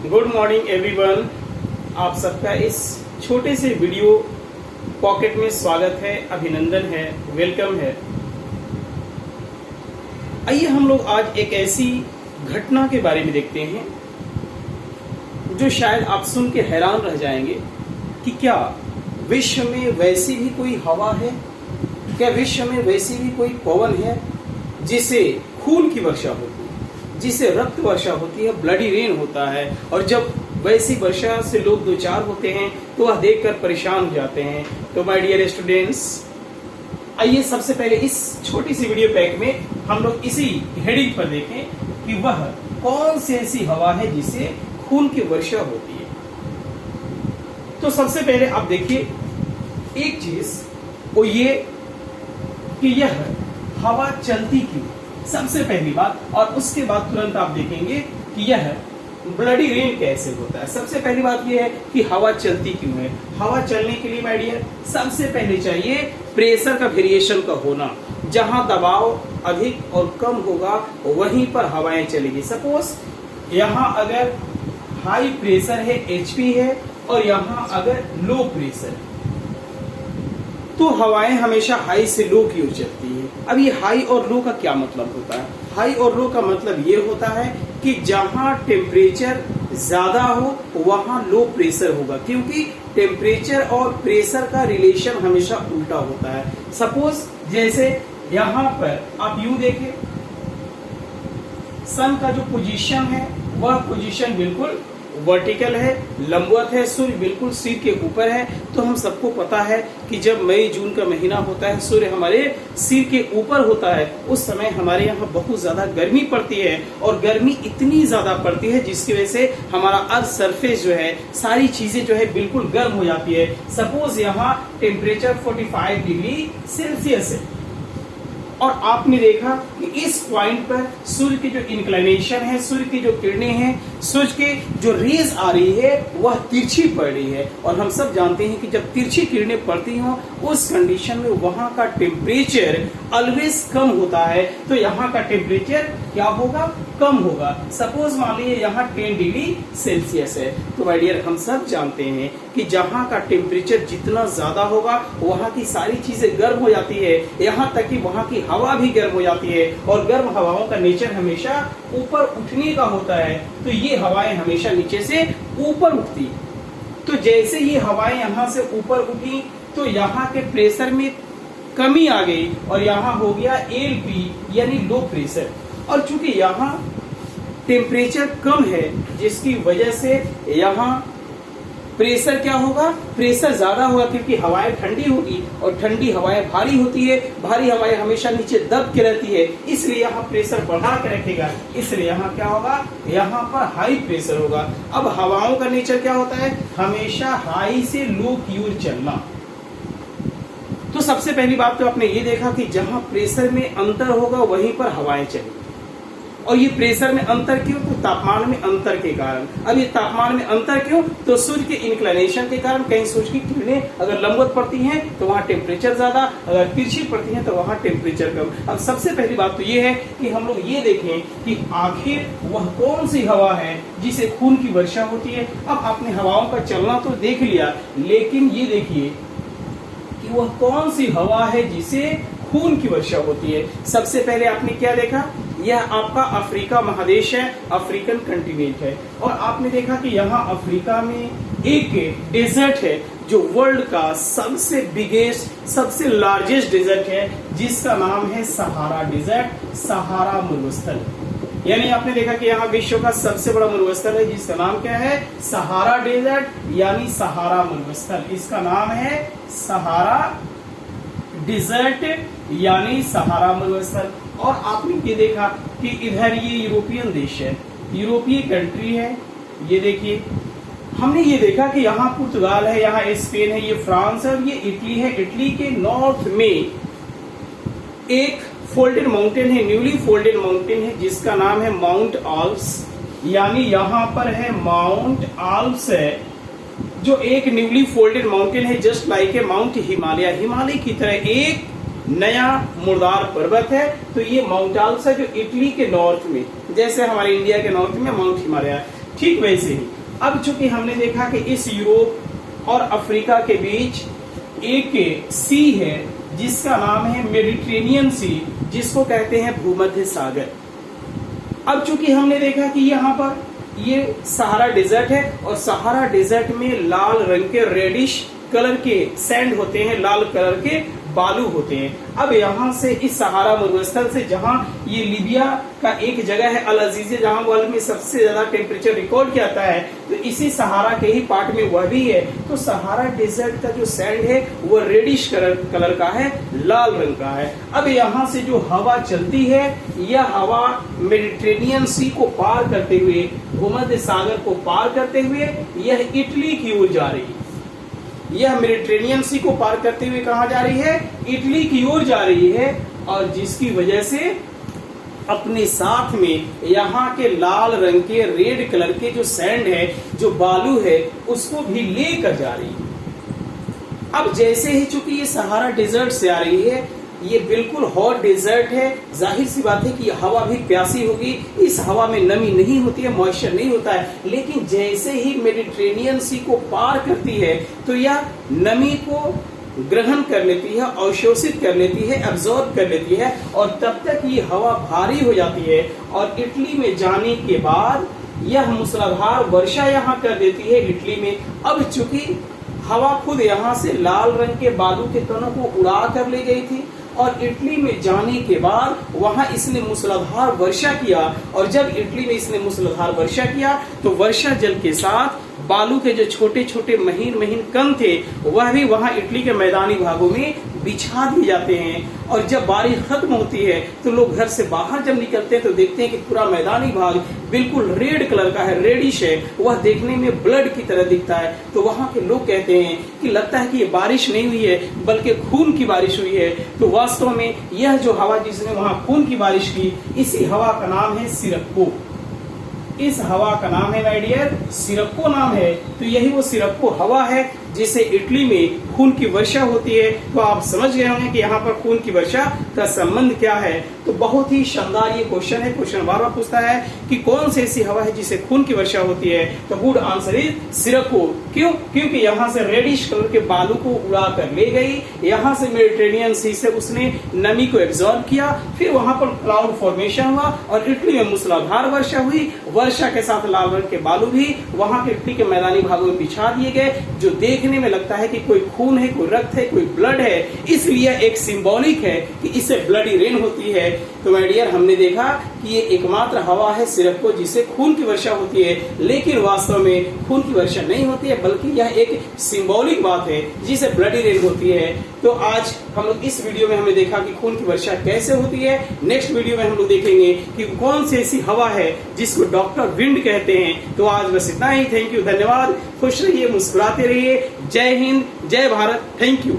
Good morning everyone. आप सबका इस छोटे से वीडियो पॉकेट में स्वागत है, अभिनंदन है, वेलकम है। आइए हम लोग आज एक ऐसी घटना के बारे में देखते हैं जो शायद आप सुन के हैरान रह जाएंगे कि क्या विश्व में वैसी भी कोई हवा है, क्या विश्व में वैसी भी कोई पवन है जिसे खून की वर्षा होती है, जिसे रक्त वर्षा होती है, ब्लडी रेन होता है। और जब वैसी वर्षा से लोग दो चार होते हैं तो वह देखकर परेशान हो जाते हैं। तो माय डियर स्टूडेंट्स, आइए सबसे पहले इस छोटी सी वीडियो पैक में हम लोग इसी हेडिंग पर देखें कि वह कौन सी ऐसी हवा है जिसे खून की वर्षा होती है। तो सबसे पहले आप देखिए एक चीज, वो ये कि यह हवा चलती क्यों, सबसे पहली बात। और उसके बाद तुरंत आप देखेंगे कि यह ब्लडी रेन कैसे होता है। सबसे पहली बात यह है कि हवा चलती क्यों है। हवा चलने के लिए माय डियर सबसे पहले चाहिए प्रेशर का वेरिएशन का होना। जहां दबाव अधिक और कम होगा वहीं पर हवाएं चलेगी। सपोज यहां अगर हाई प्रेशर है, एचपी है, और यहां अगर लो प्रेशर है तो हवाएं हमेशा हाई से लो की ओर चलती है। अब ये हाई और लो का क्या मतलब होता है? हाई और लो का मतलब ये होता है कि जहां टेम्परेचर ज्यादा हो वहां लो प्रेशर होगा, क्योंकि टेम्परेचर और प्रेशर का रिलेशन हमेशा उल्टा होता है। सपोज जैसे यहां पर आप यूं देखें, सन का जो पोजीशन है वह पोजीशन बिल्कुल वर्टिकल है, लंबवत है, सूर्य बिल्कुल सिर के ऊपर है। तो हम सबको पता है कि जब मई जून का महीना होता है, सूर्य हमारे सिर के ऊपर होता है, उस समय हमारे यहाँ बहुत ज्यादा गर्मी पड़ती है। और गर्मी इतनी ज्यादा पड़ती है जिसकी वजह से हमारा अर्थ सरफेस जो है, सारी चीजें जो है बिल्कुल गर्म हो जाती है। सपोज यहाँ टेम्परेचर 45 डिग्री सेल्सियस है और आपने देखा कि इस पॉइंट पर सूर्य की जो इंक्लिनेशन है, सूर्य की जो किरणें हैं, सूर्य की जो रेज आ रही है वह तिरछी पड़ रही है। और हम सब जानते हैं कि जब तिरछी किरणें पड़ती हों उस कंडीशन में वहां का टेम्परेचर ऑलवेज कम होता है। तो यहाँ का टेम्परेचर क्या होगा? कम होगा। सपोज मान लीजिए यहाँ 10 डिग्री सेल्सियस है, तो माय डियर हम सब जानते हैं कि जहाँ का टेम्परेचर जितना ज्यादा होगा वहाँ की सारी चीजें गर्म हो जाती है, यहाँ तक कि वहाँ की हवा भी गर्म हो जाती है। और गर्म हवाओं का नेचर हमेशा ऊपर उठने का होता है, तो ये हवाएं हमेशा नीचे से ऊपर उठती। तो जैसे ये हवाएं यहाँ से ऊपर उठी तो यहाँ के प्रेशर में कमी आ गई और यहाँ हो गया एलपी यानी लो प्रेशर। और चूंकि यहाँ टेम्परेचर कम है जिसकी वजह से यहाँ प्रेशर क्या होगा? प्रेशर ज्यादा होगा, क्योंकि हवाएं ठंडी होगी और ठंडी हवाएं भारी होती है, भारी हवाएं हमेशा नीचे दब के रहती है, इसलिए यहाँ प्रेशर बढ़ा के रखेगा। इसलिए यहाँ क्या होगा? यहाँ पर हाई प्रेशर होगा। अब हवाओं का नेचर क्या होता है? हमेशा हाई से लो की ओर चलना। तो सबसे पहली बात तो आपने ये देखा कि जहां प्रेशर में अंतर होगा वहीं पर हवाएं चलेंगी। और ये प्रेशर में अंतर क्यों? तो तापमान में अंतर के कारण। अब ये तापमान में अंतर क्यों? तो सूर्य के इंक्लिनेशन के कारण। कहीं सूर्य की किरणें अगर लंबवत पड़ती हैं तो वहां टेम्परेचर ज्यादा, अगर तिरछी पड़ती हैं तो वहां टेम्परेचर कम। अब सबसे पहली बात तो ये है कि हम लोग ये देखें कि आखिर वह कौन सी हवा है जिसे खून की वर्षा होती है। अब आपने हवाओं का चलना तो देख लिया, लेकिन ये देखिए कि वह कौन सी हवा है जिसे खून की वर्षा होती है। सबसे पहले आपने क्या देखा? यह आपका अफ्रीका महादेश है, अफ्रीकन कंटिनेंट है। और आपने देखा कि यहाँ अफ्रीका में एक डेजर्ट है जो वर्ल्ड का सबसे बिगेस्ट, सबसे लार्जेस्ट डेजर्ट है, जिसका नाम है सहारा डेजर्ट, सहारा मरुस्थल। यानी आपने देखा कि यहाँ विश्व का सबसे बड़ा मरुस्थल है जिसका नाम क्या है? सहारा डेजर्ट यानी सहारा मरुस्थल। इसका नाम है सहारा डेजर्ट यानी सहारा मरुस्थल। और आपने ये देखा कि इधर ये यूरोपियन देश है, यूरोपीय कंट्री है। ये देखिए, हमने ये देखा कि यहाँ पुर्तगाल है, यहाँ स्पेन है, ये फ्रांस है और ये इटली है। इटली के नॉर्थ में एक फोल्डेड माउंटेन है, न्यूली फोल्डेड माउंटेन है, जिसका नाम है माउंट आल्प्स। यानी यहाँ पर है माउंट आल्प्स है, जो एक न्यूली फोल्डेड माउंटेन है, just like a mount Himalaya. Himalaya की तरह एक नया मुर्दार पर्वत है। तो ये माउंट आल्प्स है जो इटली के नॉर्थ में, जैसे हमारे इंडिया के नॉर्थ में माउंट हिमालय, ठीक वैसे ही अब चूंकि हमने देखा कि इस यूरोप और अफ्रीका के बीच एक सी है जिसका नाम है मेडिटेरेनियन सी, जिसको कहते हैं भूमध्य सागर। अब चूंकि हमने देखा कि यहाँ पर ये सहारा डेजर्ट है और सहारा डेजर्ट में लाल रंग के रेडिश कलर के सैंड होते हैं, लाल कलर के बालू होते हैं। अब यहाँ से इस सहारा मरुस्थल से, जहाँ ये लीबिया का एक जगह है अल अजीज़िया, जहाँ वर्ल्ड में सबसे ज्यादा टेम्परेचर रिकॉर्ड किया जाता है, तो इसी सहारा के ही पार्ट में वह भी है। तो सहारा डेजर्ट का जो सैंड है वो रेडिश कलर का है, लाल रंग का है। अब यहाँ से जो हवा चलती है, यह हवा मेडिटेरेनियन सी को पार करते हुए, भूमध्य सागर को पार करते हुए यह इटली की ओर जा रही है। यह मेडिटेरेनियन सी को पार करते हुए कहाँ जा रही है? इटली की ओर जा रही है, और जिसकी वजह से अपने साथ में यहाँ के लाल रंग के रेड कलर के जो सैंड है, जो बालू है, उसको भी लेकर जा रही है। अब जैसे ही चूंकि ये सहारा डेजर्ट से आ रही है, ये बिल्कुल हॉट डेजर्ट है, जाहिर सी बात है कि हवा भी प्यासी होगी। इस हवा में नमी नहीं होती है, मॉइस्चर नहीं होता है, लेकिन जैसे ही मेडिटेरेनियन सी को पार करती है तो यह नमी को ग्रहण कर लेती है, अवशोषित कर लेती है, एब्जॉर्ब कर लेती है, और तब तक ये हवा भारी हो जाती है। और इटली में जाने के बाद यह मूसलाधार वर्षा यहाँ कर देती है इटली में। अब चूंकि हवा खुद यहाँ से लाल रंग के बालू के कणों को उड़ा कर ले गई थी, और इटली में जाने के बाद वहां इसने मूसलाधार वर्षा किया, और जब इटली में इसने मूसलाधार वर्षा किया तो वर्षा जल के साथ बालू के जो छोटे छोटे महीन महीन कण थे वह भी वहां इटली के मैदानी भागों में बिछा दिए जाते हैं। और जब बारिश खत्म होती है तो लोग घर से बाहर जब निकलते हैं तो देखते हैं कि पूरा मैदानी भाग बिल्कुल रेड कलर का है, रेडिश है, वह देखने में ब्लड की तरह दिखता है। तो वहां के लोग कहते हैं कि लगता है कि ये बारिश नहीं हुई है बल्कि खून की बारिश हुई है। तो वास्तव में यह जो हवा जिसने वहां खून की बारिश की, इसी हवा का नाम है सिरक्को। इस हवा का नाम है माय डियर, सिरक्को नाम है। तो यही वो सिरक्को हवा है जिसे इटली में खून की वर्षा होती है। तो आप समझ गए होंगे कि यहाँ पर खून की वर्षा का संबंध क्या है। तो बहुत ही शानदार ये क्वेश्चन है। क्वेश्चन बार बार पूछता है कि कौन सी ऐसी हवा है जिसे खून की वर्षा होती है, तो गुड आंसर इज सिरक्को। क्यों? क्योंकि यहाँ से रेडिश कलर के बालू को उड़ा कर ले गई, यहाँ से मेडिटेरेनियन सी से उसने नमी को एब्जॉर्ब किया, फिर वहां पर क्लाउड फॉर्मेशन हुआ और इटली में मूसलाधार वर्षा हुई। वर्षा के साथ लाल रंग के बालू भी वहां के इटली के मैदानी भागों में बिछा दिए गए, जो देखने में लगता है कि कोई खून है, कोई रक्त है, कोई ब्लड है। इसलिए एक सिंबॉलिक है कि इससे ब्लडी रेन होती है। तो माय डियर, हमने देखा कि ये एकमात्र हवा है सिरक्को जिसे खून की वर्षा होती है, लेकिन वास्तव में खून की वर्षा नहीं होती है, बल्कि यह एक सिंबॉलिक बात है जिसे ब्लडी रेन होती है। तो आज हम लोग इस वीडियो में हमने देखा कि खून की वर्षा कैसे होती है। नेक्स्ट वीडियो में हम लोग देखेंगे कि कौन सी ऐसी हवा है जिसको डॉक्टर विंड कहते हैं। तो आज बस इतना ही। थैंक यू, धन्यवाद। खुश रहिए, मुस्कुराते रहिए। जय हिंद, जय भारत। Thank you.